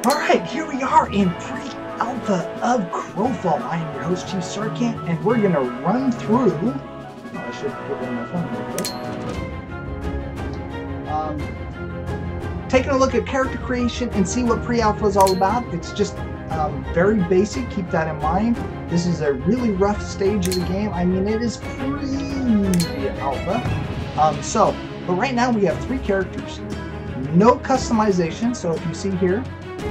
Alright, here we are in pre-alpha of CrowFall. I am your host, Chief Sarcan, and we're going to run through... Oh, I should put it in my phone real quick. Taking a look at character creation and see what pre-alpha is all about. It's just very basic, keep that in mind. This is a really rough stage of the game. I mean, it is pre-alpha. But right now we have 3 characters. No customization, so if you see here,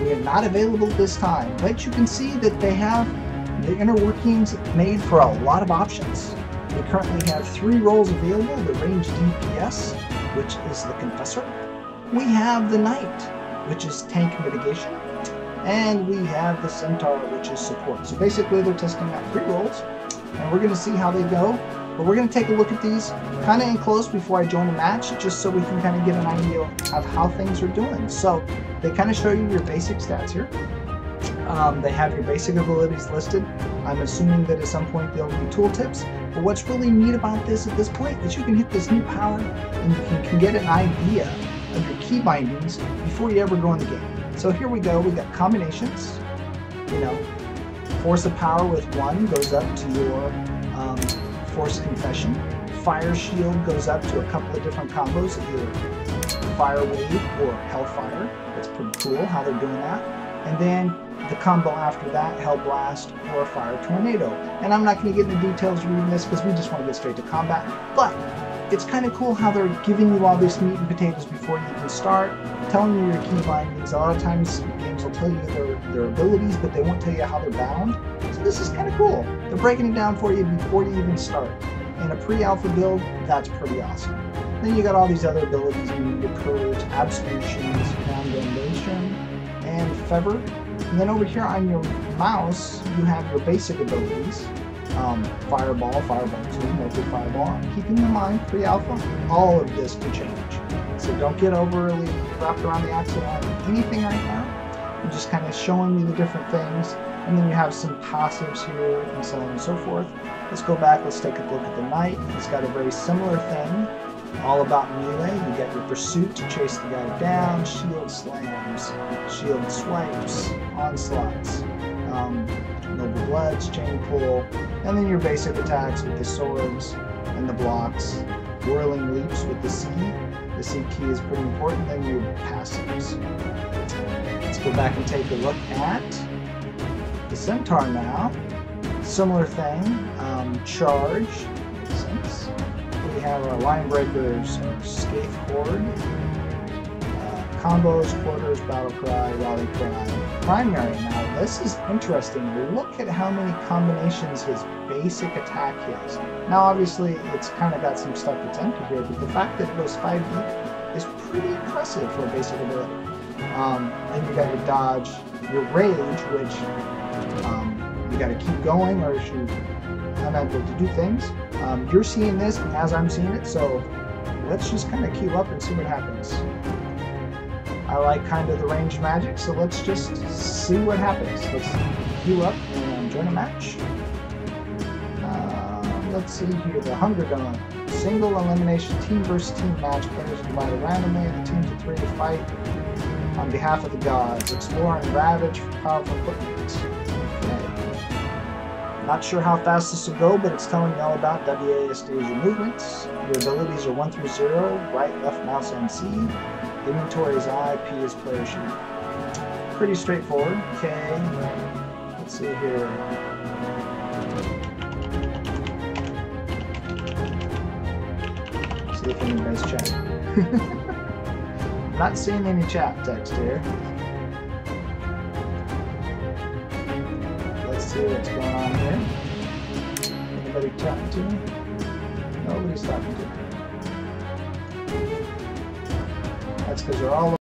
we are not available this time, but you can see that they have the inner workings made for a lot of options. We currently have 3 roles available: the range DPS, which is the Confessor. We have the Knight, which is tank mitigation, and we have the Centaur, which is support. So basically they're testing out 3 roles, and we're going to see how they go. But we're going to take a look at these kind of in close before I join a match, just so we can kind of get an idea of how things are doing. So they kind of show you your basic stats here. They have your basic abilities listed. I'm assuming that at some point they'll be tooltips. But what's really neat about this at this point is you can hit this new power and you can get an idea of your key bindings before you ever go in the game. So here we go. We got combinations. You know, force of power with 1 goes up to your Force Confession. Fire Shield goes up to a couple of different combos, either Fire Wave or Hellfire. That's pretty cool how they're doing that. And then the combo after that, Hell Blast or Fire Tornado. And I'm not going to get into details reading this because we just want to get straight to combat. But it's kind of cool how they're giving you all this meat and potatoes before you can start, telling you your key bindings. A lot of times games will tell you their abilities, but they won't tell you how they're bound. So this is kind of cool. They're breaking it down for you before you even start. In a pre-alpha build, that's pretty awesome. Then you got all these other abilities: Immediate Purge, Abstentions, Condemnation, and Fever. And then over here on your mouse, you have your basic abilities. Fireball, Fireball 2, Multi-Fireball. Keeping in mind, pre-alpha, all of this can change. So don't get overly wrapped around the axle on anything right now. I'm just kind of showing you the different things. And then you have some passives here and so on and so forth. Let's go back, let's take a look at the Knight. It's got a very similar thing, all about melee. You got your pursuit to chase the guy down, shield slams, shield swipes, onslaughts, noble bloods, chain pull, and then your basic attacks with the swords and the blocks, whirling leaps with the C. The C key is pretty important. Then your passives. Let's go back and take a look at the Centaur now. Similar thing, charge, makes sense. We have our line breakers, our Scathe Horde, combos, quarters, battle cry, rally cry, primary. Now this is interesting. Look at how many combinations his basic attack is. Now obviously it's kind of got some stuff that's empty here, but the fact that it goes 5 deep is pretty impressive for a basic ability. Then you got your dodge, your rage, which you got to keep going or you're unable to do things. You're seeing this as I'm seeing it, so let's just kind of queue up and see what happens. I like kind of the ranged magic, so let's just see what happens. Let's queue up and join a match. Let's see here, the Hunger Gun. Single elimination team versus team match. Players are divided randomly into teams of 3 to fight on behalf of the gods. Explore and ravage for powerful equipment. Okay. Not sure how fast this will go, but it's telling you all about WASD as your movements. Your abilities are 1 through 0, right, left mouse, and C. Inventory is I, P is player sheet. Pretty straightforward. Okay, let's see here. See if anybody's chatting. Not seeing any chat text here. Let's see what's going on here. Anybody talking to me? Nobody's talking to me. That's because they're all